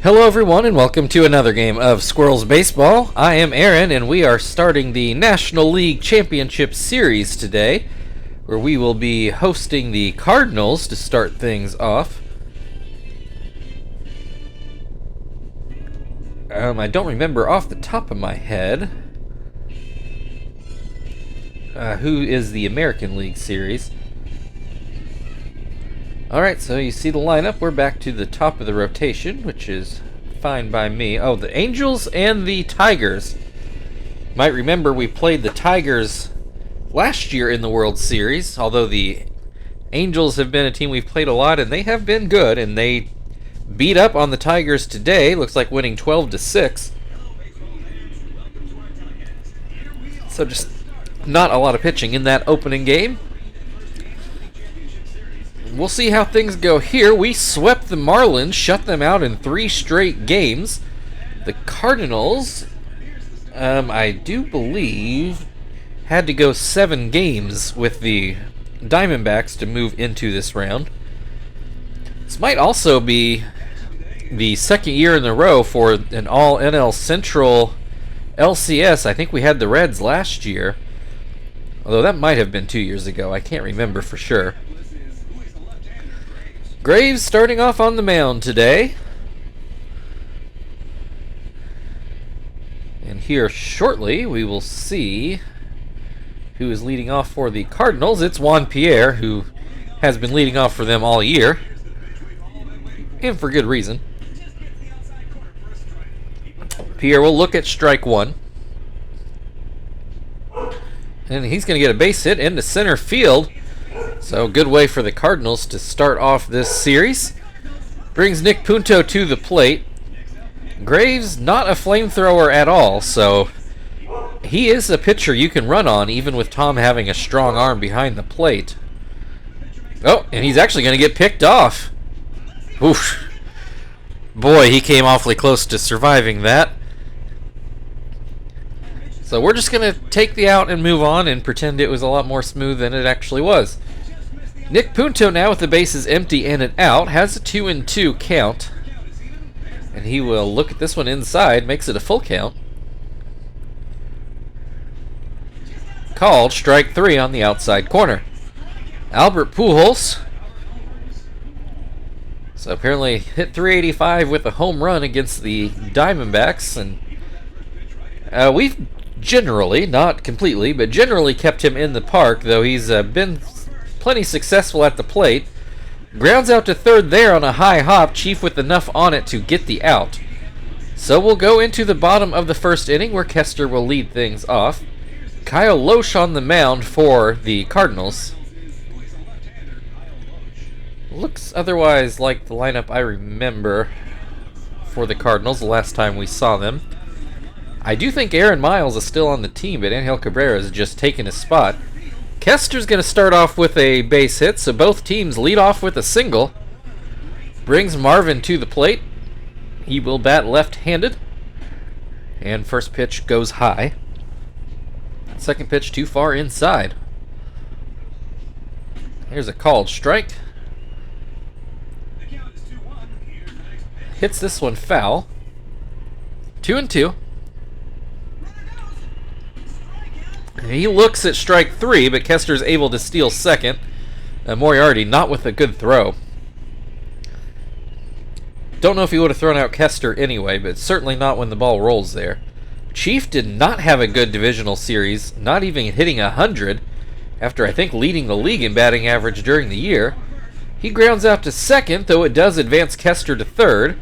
Hello everyone and welcome to another game of Squirrels Baseball. I am Aaron and we are starting the National League Championship Series today, where we will be hosting the Cardinals to start things off. I don't remember off the top of my head who is the American League Series. Alright, so you see the lineup. We're back to the top of the rotation, which is fine by me. Oh, the Angels and the Tigers. Might remember we played the Tigers last year in the World Series, although the Angels have been a team we've played a lot, and they have been good, and they beat up on the Tigers today. Looks like winning 12-6. So just not a lot of pitching in that opening game. We'll see how things go here. We swept the Marlins, shut them out in 3 straight games. The Cardinals, I do believe, had to go 7 games with the Diamondbacks to move into this round. This might also be the second year in a row for an all NL Central LCS. I think we had the Reds last year, although that might have been 2 years ago. I can't remember for sure. Graves starting off on the mound today. And here shortly we will see who is leading off for the Cardinals. It's Juan Pierre, who has been leading off for them all year, and for good reason. Pierre will look at strike one. And he's going to get a base hit into center field. So good way for the Cardinals to start off this series. Brings Nick Punto to the plate. Graves not a flamethrower at all, so he is a pitcher you can run on even with Tom having a strong arm behind the plate. Oh, and he's actually going to get picked off. Oof. Boy, he came awfully close to surviving that. So we're just going to take the out and move on and pretend it was a lot more smooth than it actually was. Nick Punto now with the bases empty and an out has a 2-2 count. And he will look at this one inside, makes it a full count. Called strike 3 on the outside corner. Albert Pujols. So apparently hit 385 with a home run against the Diamondbacks, and we've generally, not completely, but generally kept him in the park, though he's been plenty successful at the plate. Grounds out to third there on a high hop, Chief with enough on it to get the out. So we'll go into the bottom of the first inning where Kester will lead things off. Kyle Loesch on the mound for the Cardinals. Looks otherwise like the lineup I remember for the Cardinals the last time we saw them. I do think Aaron Miles is still on the team, but Angel Cabrera has just taken his spot. Kester's going to start off with a base hit, so both teams lead off with a single. Brings Marvin to the plate. He will bat left-handed. And first pitch goes high. Second pitch too far inside. Here's a called strike. Hits this one foul. 2-2. He looks at strike 3, but Kester's able to steal second. Moriarty not with a good throw. Don't know if he would have thrown out Kester anyway, but certainly not when the ball rolls there. Chief did not have a good divisional series, not even hitting 100, after I think leading the league in batting average during the year. He grounds out to second, though it does advance Kester to third.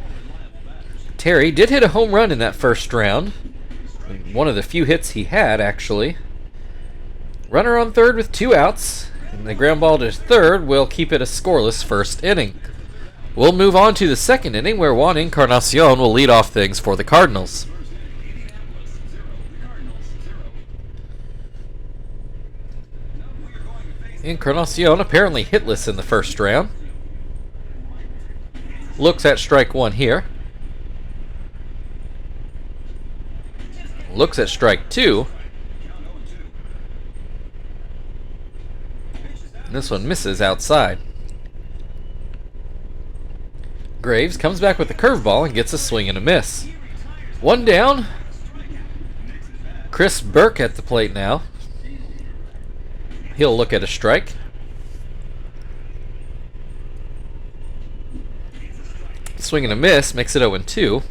Terry did hit a home run in that first round. One of the few hits he had, actually. Runner on third with 2 outs, and the ground ball to third will keep it a scoreless first inning. We'll move on to the second inning, where Juan Encarnacion will lead off things for the Cardinals. Encarnacion apparently hitless in the first round. Looks at strike 1 here. Looks at strike 2. This one misses outside. Graves comes back with a curveball and gets a swing and a miss. One down. Chris Burke at the plate now. He'll look at a strike. Swing and a miss makes it 0-2.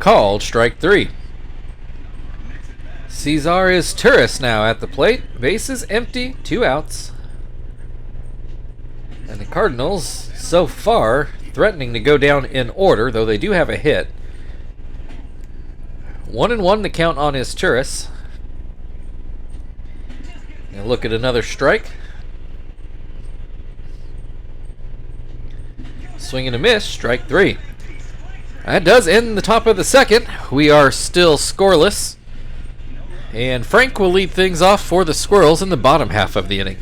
Called strike 3. Cesar is Turris now at the plate. Bases empty, 2 outs. And the Cardinals, so far, threatening to go down in order, though they do have a hit. 1-1 the count on his Turris. And look at another strike. Swing and a miss, strike 3. That does end the top of the second. We are still scoreless. And Frank will lead things off for the Squirrels in the bottom half of the inning.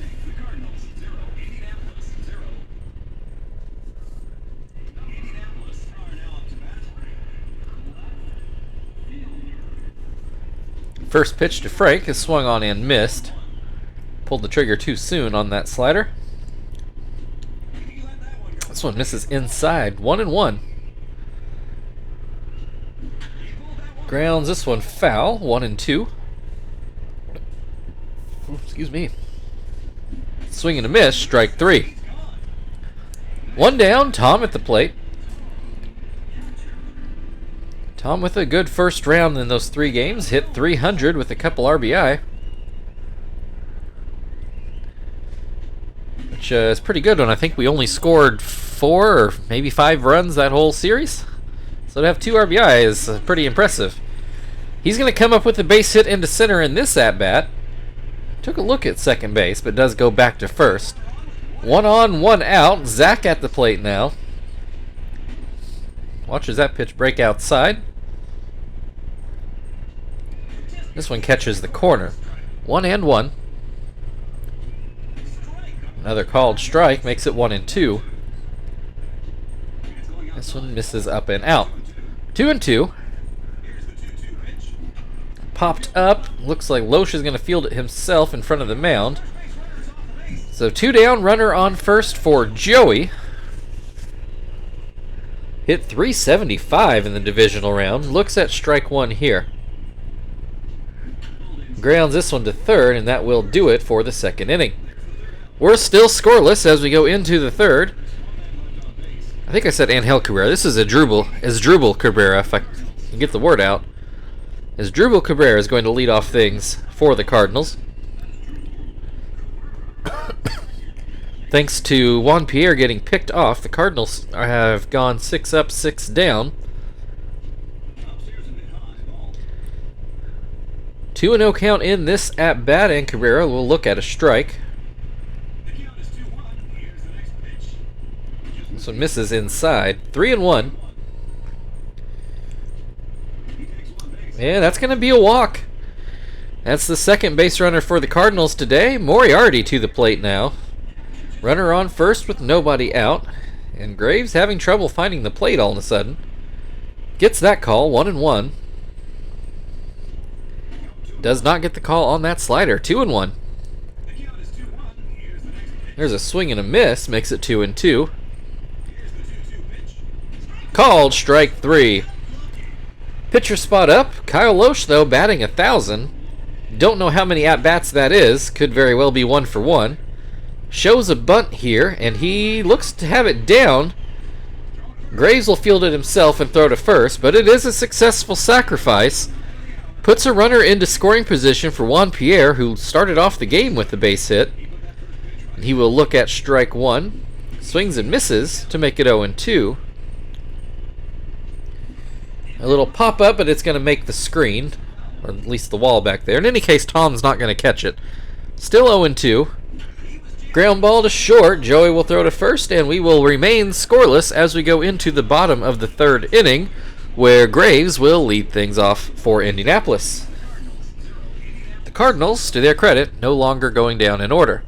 First pitch to Frank is swung on and missed. Pulled the trigger too soon on that slider. This one misses inside. 1-1. Grounds this one foul. 1-2. Excuse me. Swing and a miss. Strike 3. One down. Tom at the plate. Tom with a good first round in those 3 games. Hit 300 with a couple RBI. Which is pretty good when I think we only scored 4 or maybe 5 runs that whole series. So to have 2 RBI is pretty impressive. He's going to come up with a base hit into center in this at-bat. Took a look at second base, but does go back to first. 1 on, 1 out. Zach at the plate now. Watches that pitch break outside. This one catches the corner. 1-1. Another called strike makes it 1-2. This one misses up and out. 2-2. Popped up. Looks like Loesch is going to field it himself in front of the mound. So 2 down, runner on first for Joey. Hit 375 in the divisional round. Looks at strike 1 here. Grounds this one to third, and that will do it for the second inning. We're still scoreless as we go into the third. I think I said Angel Cabrera. This is Asdrubal Cabrera, if I can get the word out. Asdrubal Cabrera is going to lead off things for the Cardinals. Thanks to Juan Pierre getting picked off, the Cardinals have gone 6 up, 6 down. 2-0 count in this at-bat, and Cabrera will look at a strike. This one misses inside. 3-1. Yeah, that's going to be a walk. That's the second base runner for the Cardinals today. Moriarty to the plate now. Runner on first with nobody out. And Graves having trouble finding the plate all of a sudden. Gets that call, 1-1. Does not get the call on that slider, 2-1. There's a swing and a miss, makes it 2-2. Called strike 3. Pitcher spot up. Kyle Loesch, though, batting 1,000. Don't know how many at-bats that is. Could very well be 1 for 1. Shows a bunt here, and he looks to have it down. Graves will field it himself and throw to first, but it is a successful sacrifice. Puts a runner into scoring position for Juan Pierre, who started off the game with the base hit. He will look at strike 1. Swings and misses to make it 0-2. A little pop-up, but it's going to make the screen, or at least the wall back there. In any case, Tom's not going to catch it. Still 0-2. Ground ball to short. Joey will throw to first, and we will remain scoreless as we go into the bottom of the third inning, where Graves will lead things off for Indianapolis. The Cardinals, to their credit, no longer going down in order.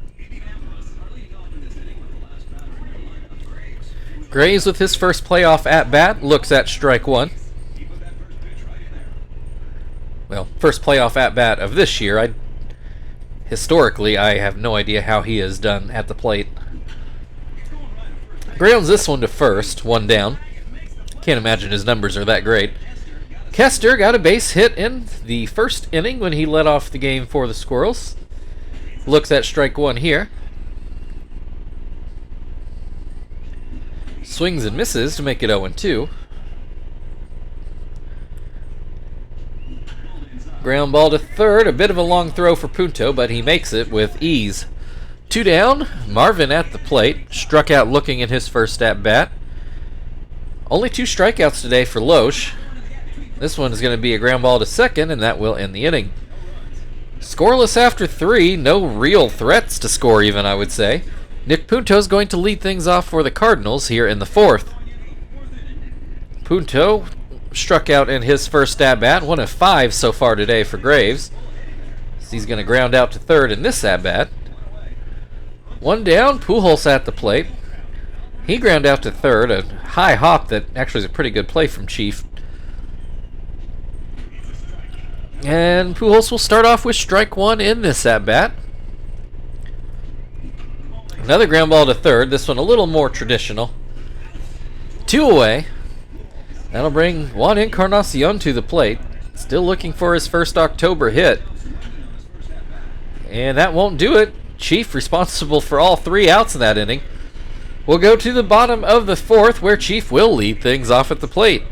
Graves with his first playoff at-bat looks at strike 1. Well, first playoff at-bat of this year. Historically, I have no idea how he has done at the plate. Grounds this one to first, one down. Can't imagine his numbers are that great. Kester got a base hit in the first inning when he led off the game for the Squirrels. Looks at strike one here. Swings and misses to make it 0-2. Ground ball to third. A bit of a long throw for Punto, but he makes it with ease. 2 down. Marvin at the plate. Struck out looking at his first at bat. Only 2 strikeouts today for Loesch. This one is going to be a ground ball to second, and that will end the inning. Scoreless after 3. No real threats to score even, I would say. Nick Punto is going to lead things off for the Cardinals here in the 4th. Punto struck out in his first at-bat, 1 of 5 so far today for Graves. So he's going to ground out to third in this at-bat. 1 down, Pujols at the plate. He ground out to third, a high hop that actually is a pretty good play from Chief. And Pujols will start off with strike 1 in this at-bat. Another ground ball to third, this one a little more traditional. 2 away. That'll bring Juan Encarnacion to the plate. Still looking for his first October hit. And that won't do it. Chief responsible for all 3 outs in that inning. We'll go to the bottom of the 4th where Chief will lead things off at the plate.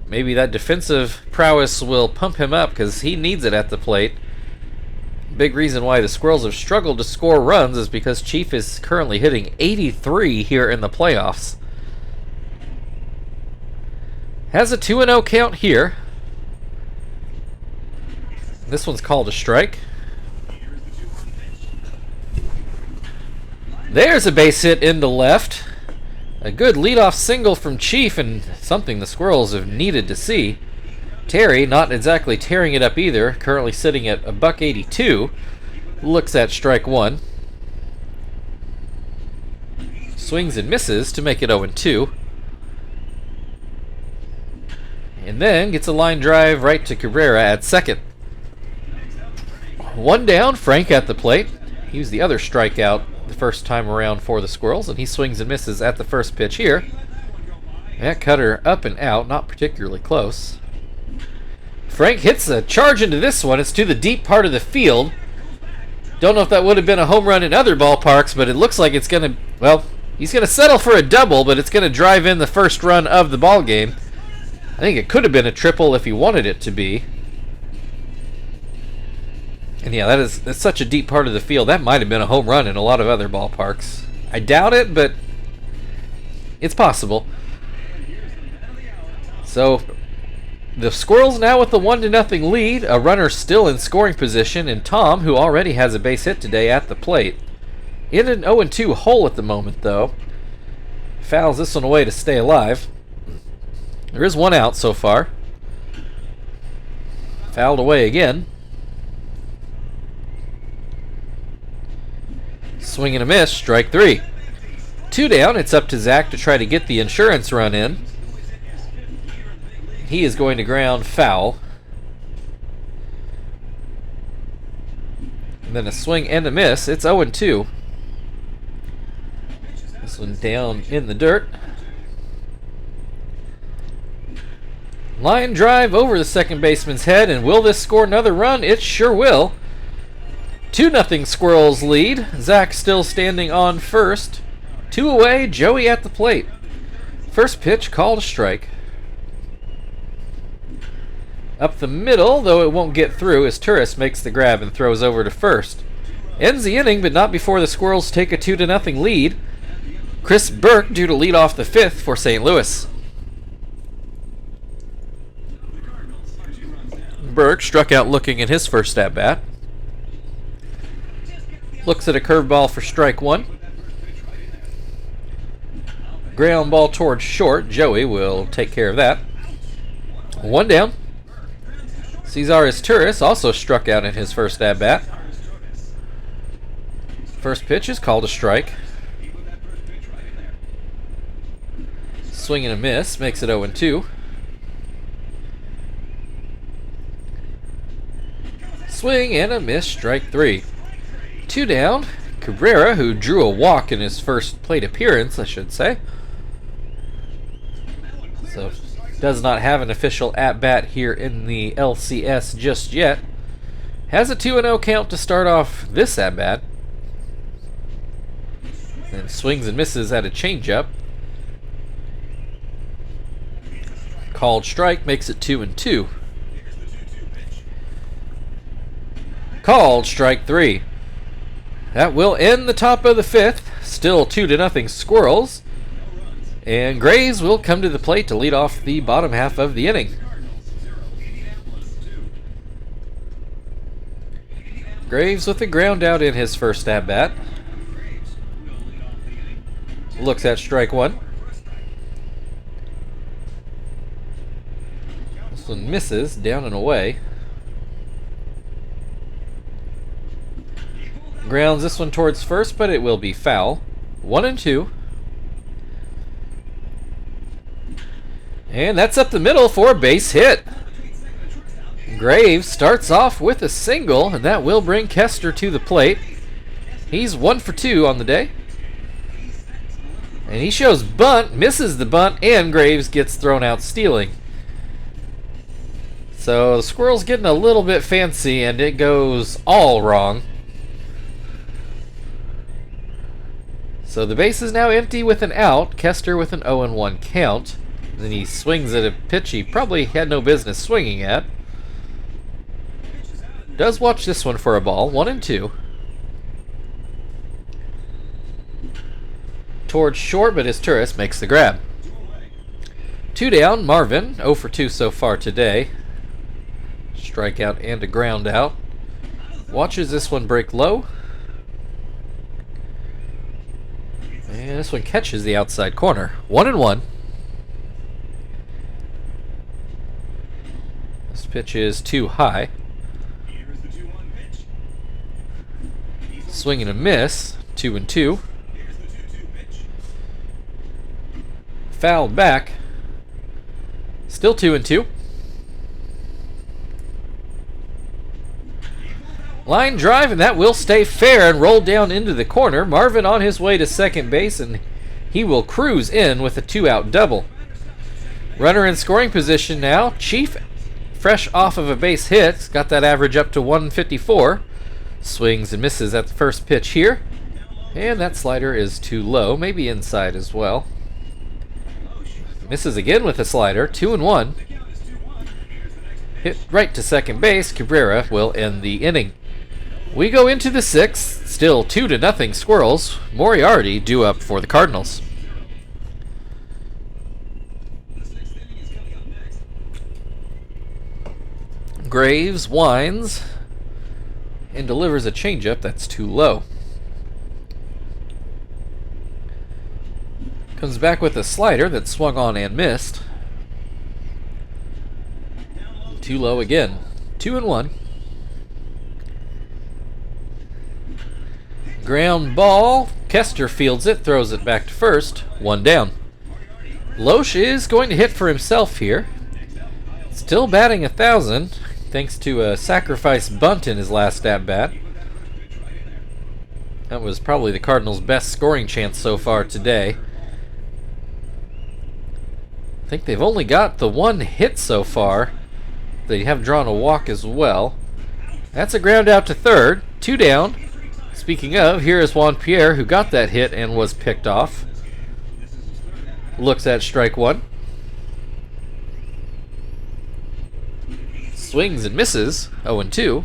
Maybe that defensive prowess will pump him up because he needs it at the plate. Big reason why the Squirrels have struggled to score runs is because Chief is currently hitting 83 here in the playoffs. Has a 2-0 count here. This one's called a strike. There's a base hit into left. A good leadoff single from Chief, and something the Squirrels have needed to see. Terry, not exactly tearing it up either, currently sitting at $182. Looks at strike 1. Swings and misses to make it 0-2. And then gets a line drive right to Cabrera at second. 1 down, Frank at the plate. He was the other strikeout the first time around for the Squirrels, and he swings and misses at the first pitch here. That cutter up and out, not particularly close. Frank hits a charge into this one. It's to the deep part of the field. Don't know if that would have been a home run in other ballparks, but it looks like it's going to, well, he's going to settle for a double, but it's going to drive in the first run of the ball game. I think it could have been a triple if he wanted it to be. And yeah, that's such a deep part of the field. That might have been a home run in a lot of other ballparks. I doubt it, but it's possible. So the Squirrels now with the 1-0 lead. A runner still in scoring position, and Tom, who already has a base hit today, at the plate. In an 0-2 hole at the moment, though. Fouls this one away to stay alive. There is 1 out so far. Fouled away again. Swing and a miss, strike 3. 2 down, it's up to Zach to try to get the insurance run in. He is going to ground foul. And then a swing and a miss. It's 0-2. This one down in the dirt. Line drive over the second baseman's head, and will this score another run? It sure will. 2-0 Squirrels lead. Zach still standing on first. 2 away, Joey at the plate. First pitch called a strike. Up the middle, though it won't get through, as Turris makes the grab and throws over to first. Ends the inning, but not before the Squirrels take a 2-0 lead. Chris Burke due to lead off the 5th for St. Louis. Burke struck out looking in his first at-bat. Looks at a curveball for strike 1. Ground ball towards short. Joey will take care of that. 1 down. Cesar Turris also struck out in his first at-bat. First pitch is called a strike. Swing and a miss makes it swing and a miss, strike 3. 2 down. Cabrera, who drew a walk in his first plate appearance, I should say. So, does not have an official at-bat here in the LCS just yet. Has a 2-0 count to start off this at-bat. And swings and misses at a changeup. Called strike makes it 2-2. Called strike 3. That will end the top of the 5th. Still 2-0 Squirrels. And Graves will come to the plate to lead off the bottom half of the inning. Graves with a ground out in his first at-bat. Looks at strike 1. This one misses, down and away. Grounds this one towards first, but it will be foul. 1-2. And that's up the middle for a base hit. Graves starts off with a single, and that will bring Kester to the plate. He's 1 for 2 on the day. And he shows bunt, misses the bunt, and Graves gets thrown out stealing. So the Squirrels getting a little bit fancy, and it goes all wrong. So the base is now empty with an out. Kester with an 0-1 count. Then he swings at a pitch he probably had no business swinging at. Does watch this one for a ball. 1-2. Towards short, but his Turris makes the grab. 2 down. Marvin, 0 for 2 so far today. Strikeout and a ground out. Watches this one break low. And this one catches the outside corner. 1-1. This pitch is too high. Swing and a miss. 2-2. Fouled back. Still 2-2. Line drive, and that will stay fair and roll down into the corner. Marvin on his way to second base, and he will cruise in with a 2-out double. Runner in scoring position now. Chief, fresh off of a base hit, got that average up to 154. Swings and misses at the first pitch here. And that slider is too low, maybe inside as well. Misses again with a slider, 2-1. Hit right to second base. Cabrera will end the inning. We go into the 6th, still 2-0 Squirrels. Moriarty due up for the Cardinals. Graves winds and delivers a changeup that's too low. Comes back with a slider that swung on and missed. Too low again. 2-1. Ground ball. Kester fields it, throws it back to first. 1 down. Loesch is going to hit for himself here. Still batting 1,000, thanks to a sacrifice bunt in his last at-bat. That was probably the Cardinals' best scoring chance so far today. I think they've only got the 1 hit so far. They have drawn a walk as well. That's a ground out to third. 2 down. Speaking of, here is Juan Pierre, who got that hit and was picked off. Looks at strike 1. Swings and misses. 0-2.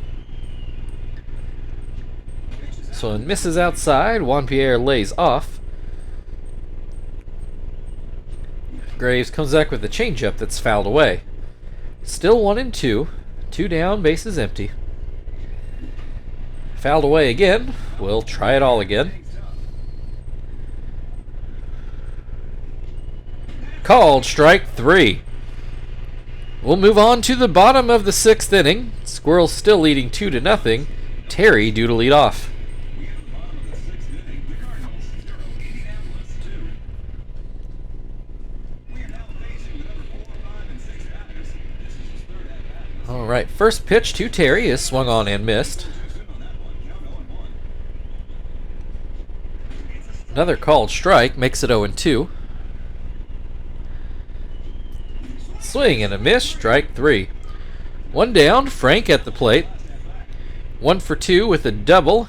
So it misses outside. Juan Pierre lays off. Graves comes back with a changeup that's fouled away. Still 1-2. 2 down, bases empty. Fouled away again. We'll try it all again. Called strike 3. We'll move on to the bottom of the 6th inning. Squirrels still leading 2-0. Terry due to lead off. Alright, first pitch to Terry is swung on and missed. Another called strike makes it 0-2. Swing and a miss, strike 3. One down, Frank at the plate. 1 for 2 with a double.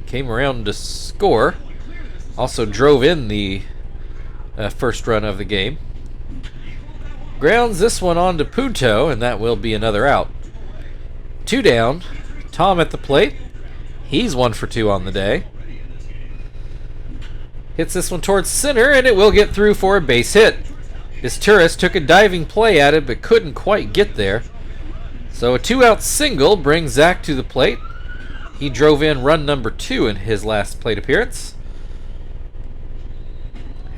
Came around to score. Also drove in the first run of the game. Grounds this one on to Punto, and that will be another out. 2 down, Tom at the plate. He's 1 for 2 on the day. Hits this one towards center, and it will get through for a base hit. His tourist took a diving play at it, but couldn't quite get there. So a 2-out single brings Zach to the plate. He drove in run number 2 in his last plate appearance.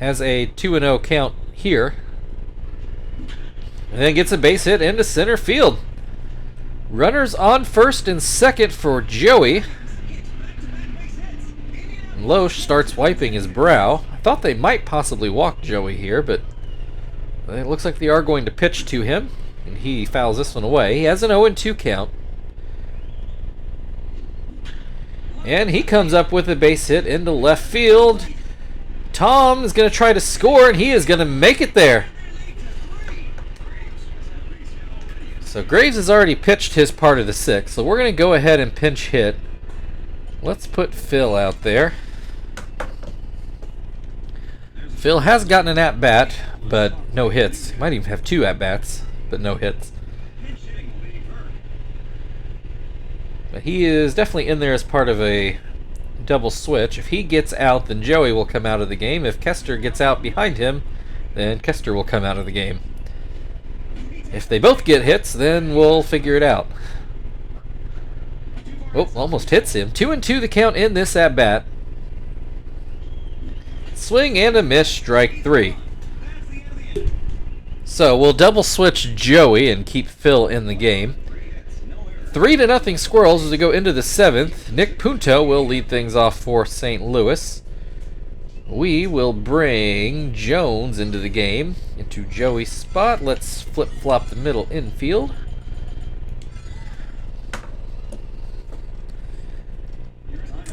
Has a 2-0 count here. And then gets a base hit into center field. Runners on first and second for Joey. And Loesch starts wiping his brow. I thought they might possibly walk Joey here, but it looks like they are going to pitch to him. And he fouls this one away. He has an 0-2 count. And he comes up with a base hit into left field. Tom is going to try to score, and he is going to make it there. So Graves has already pitched his part of the 6th, so we're going to go ahead and pinch hit. Let's put Phil out there. Phil has gotten an at-bat, but no hits. He might even have 2 at-bats, but no hits. But he is definitely in there as part of a double switch. If he gets out, then Joey will come out of the game. If Kester gets out behind him, then Kester will come out of the game. If they both get hits, then we'll figure it out. Oh, almost hits him. 2-2 the count in this at-bat. Swing and a miss, strike 3. So we'll double switch Joey and keep Phil in the game. 3-0 Squirrels as we go into the 7th. Nick Punto will lead things off for St. Louis. We will bring Jones into the game, into Joey's spot. Let's flip-flop the middle infield.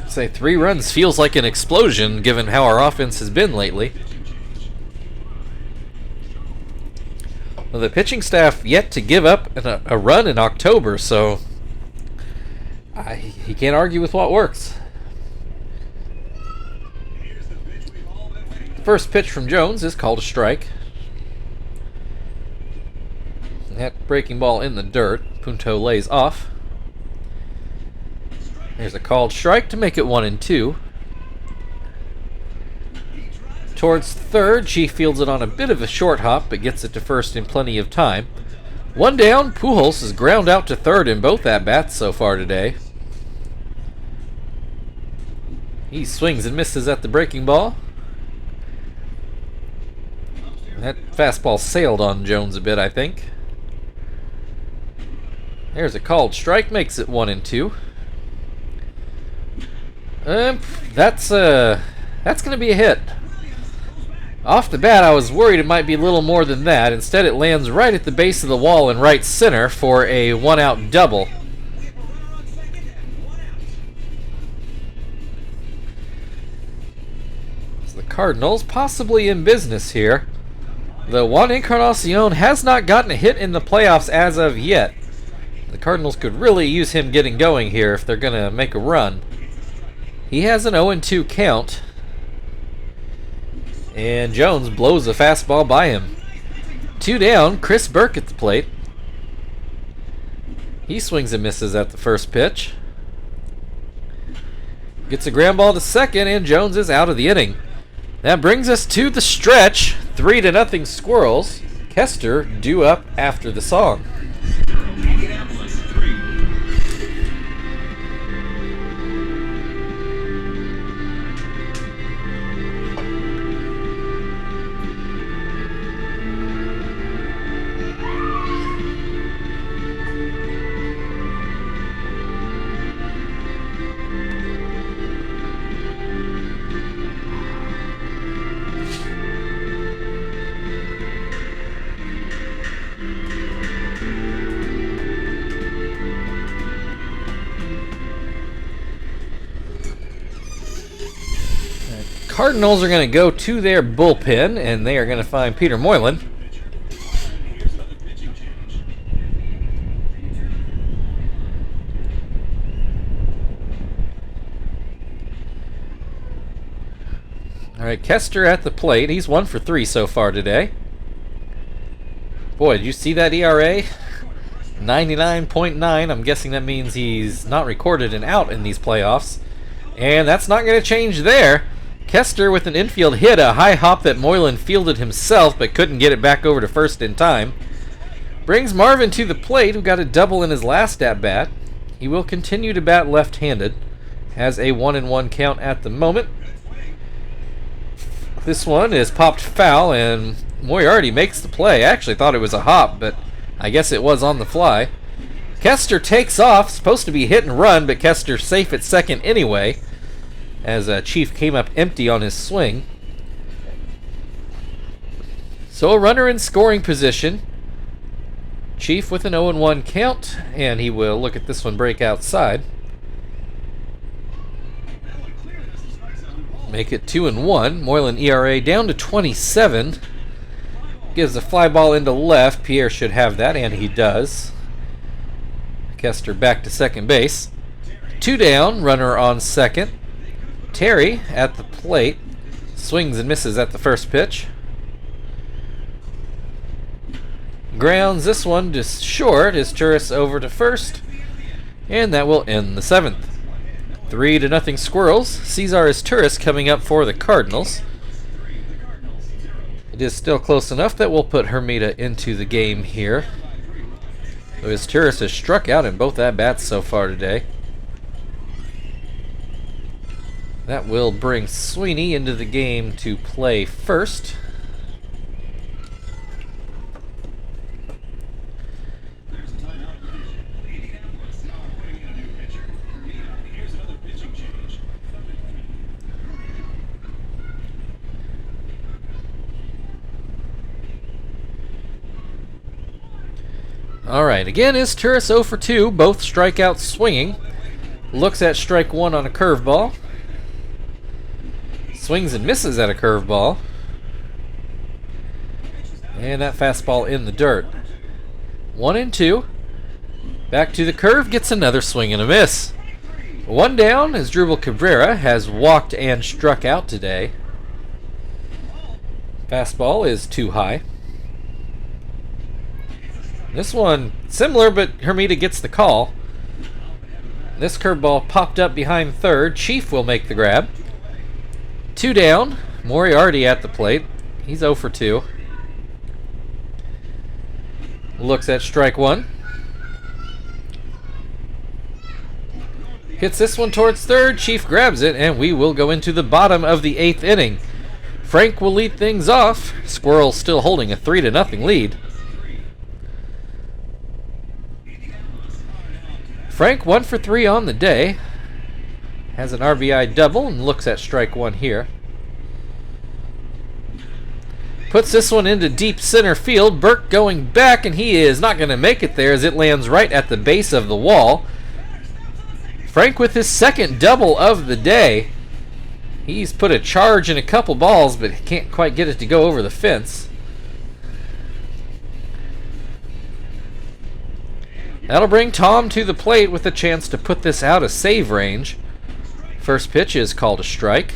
Say 3 runs feels like an explosion given how our offense has been lately. Well, the pitching staff yet to give up a run in October, so he can't argue with what works. First pitch from Jones is called a strike. That breaking ball in the dirt. Punto lays off. There's a called strike to make it 1-2. Towards third, Chief fields it on a bit of a short hop, but gets it to first in plenty of time. 1 down, Pujols is ground out to third in both at-bats so far today. He swings and misses at the breaking ball. That fastball sailed on Jones a bit, I think. There's a called strike, makes it 1-2. That's going to be a hit. Off the bat, I was worried it might be a little more than that. Instead, it lands right at the base of the wall in right center for a 1-out double. So the Cardinals possibly in business here. The Juan Encarnacion has not gotten a hit in the playoffs as of yet. The Cardinals could really use him getting going here if they're going to make a run. He has an 0-2 count. And Jones blows a fastball by him. 2 down, Chris Burke at the plate. He swings and misses at the first pitch. Gets a ground ball to second, and Jones is out of the inning. That brings us to the stretch. 3-0 Squirrels. Kester due up after the song. Indianapolis 3. Cardinals are going to go to their bullpen, and they are going to find Peter Moylan. All right, Kester at the plate. He's 1 for 3 so far today. Boy, did you see that ERA? 99.9. I'm guessing that means he's not recorded an out in these playoffs. And that's not going to change there. Kester with an infield hit, a high hop that Moylan fielded himself but couldn't get it back over to first in time. Brings Marvin to the plate, who got a double in his last at-bat. He will continue to bat left-handed. Has a 1-1 count at the moment. This one is popped foul, and Moriarty makes the play. I actually thought it was a hop, but I guess it was on the fly. Kester takes off, supposed to be hit and run, but Kester's safe at second anyway, as Chief came up empty on his swing. So a runner in scoring position. Chief with an 0-1 count, and he will look at this one break outside. Make it 2-1. Moylan ERA down to 27. Gives the fly ball into left. Pierre should have that, and he does. Kester back to second base. 2 down, runner on second. Terry at the plate. Swings and misses at the first pitch. Grounds this one to short as Turris over to first. And that will end the 7th. 3-0 Squirrels. Cesar Turris coming up for the Cardinals. It is still close enough that we'll put Hermida into the game here. So Turris has struck out in both at-bats so far today. That will bring Sweeney into the game to play first. Alright, again is Turris 0 for 2, both strikeouts swinging. Looks at strike 1 on a curveball. Swings and misses at a curveball. And that fastball in the dirt. 1-2. Back to the curve, gets another swing and a miss. 1 down as Drupal Cabrera has walked and struck out today. Fastball is too high. This one, similar, but Hermida gets the call. This curveball popped up behind third. Chief will make the grab. 2 down. Moriarty at the plate. He's 0 for 2. Looks at strike 1. Hits this one towards third. Chief grabs it, and we will go into the bottom of the 8th inning. Frank will lead things off. Squirrels still holding a 3-0 lead. Frank 1 for 3 on the day. Has an RBI double and looks at strike 1 here. Puts this one into deep center field. Burke going back, and he is not going to make it there as it lands right at the base of the wall. Frank with his second double of the day. He's put a charge in a couple balls, but can't quite get it to go over the fence. That'll bring Tom to the plate with a chance to put this out of save range. First pitch is called a strike.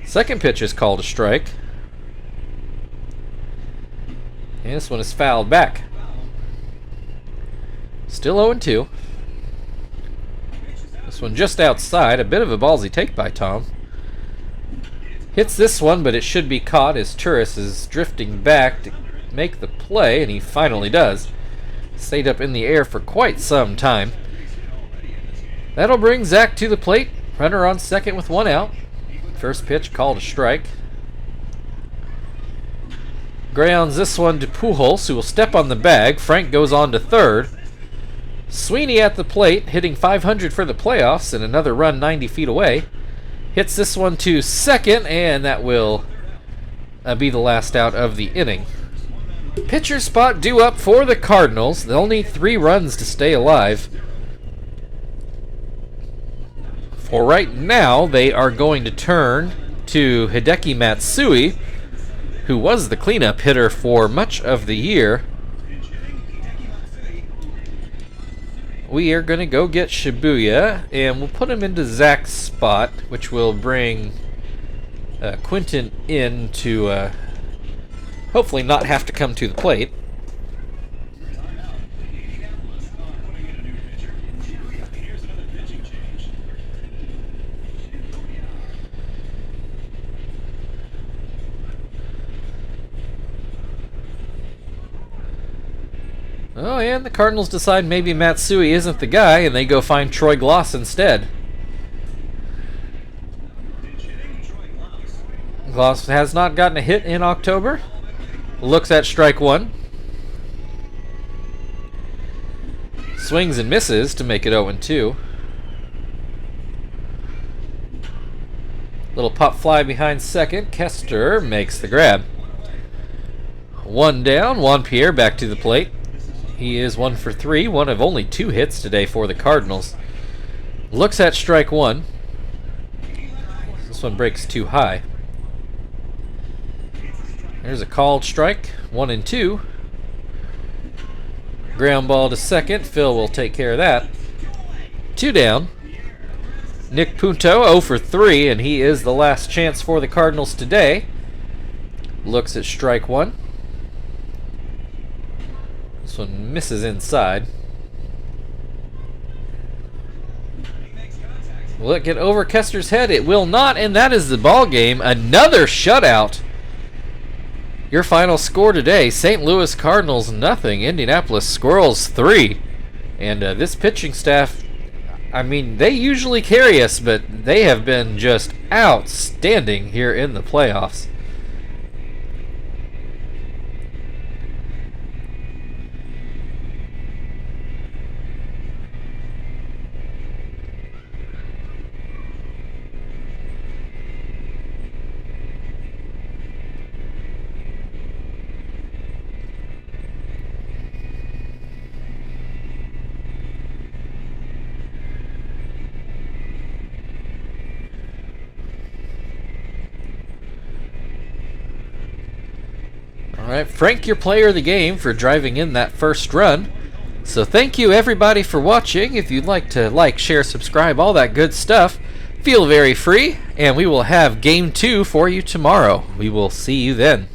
Second pitch is called a strike. And this one is fouled back. Still 0-2. This one just outside. A bit of a ballsy take by Tom. Hits this one, but it should be caught as Turris is drifting back to make the play, and he finally does. Stayed up in the air for quite some time. That'll bring Zach to the plate. Runner on second with 1 out. First pitch called a strike. Grounds this one to Pujols, who will step on the bag. Frank goes on to third. Sweeney at the plate, hitting .500 for the playoffs, and another run 90 feet away. Hits this one to second, and that will be the last out of the inning. Pitcher spot due up for the Cardinals. They'll need 3 runs to stay alive. For right now, they are going to turn to Hideki Matsui, who was the cleanup hitter for much of the year. We are going to go get Shibuya, and we'll put him into Zach's spot, which will bring Quentin in to hopefully not have to come to the plate. Oh, and the Cardinals decide maybe Matsui isn't the guy, and they go find Troy Gloss instead. Gloss has not gotten a hit in October. Looks at strike one. Swings and misses to make it 0-2. Little pop fly behind second. Kester makes the grab. One down. Juan Pierre back to the plate. He is 1 for 3, one of only 2 hits today for the Cardinals. Looks at strike one. This one breaks too high. There's a called strike, 1-2. Ground ball to second. Phil will take care of that. 2 down. Nick Punto 0 for 3, and he is the last chance for the Cardinals today. Looks at strike one. This one misses inside. Will it get over Kester's head? It will not, and that is the ball game. Another shutout. Your final score today: St. Louis Cardinals 0, Indianapolis Squirrels 3. And this pitching staff, I mean, they usually carry us, but they have been just outstanding here in the playoffs. Alright, Frank, your player of the game for driving in that first run. So thank you everybody for watching. If you'd like to like, share, subscribe, all that good stuff, feel very free, and we will have Game 2 for you tomorrow. We will see you then.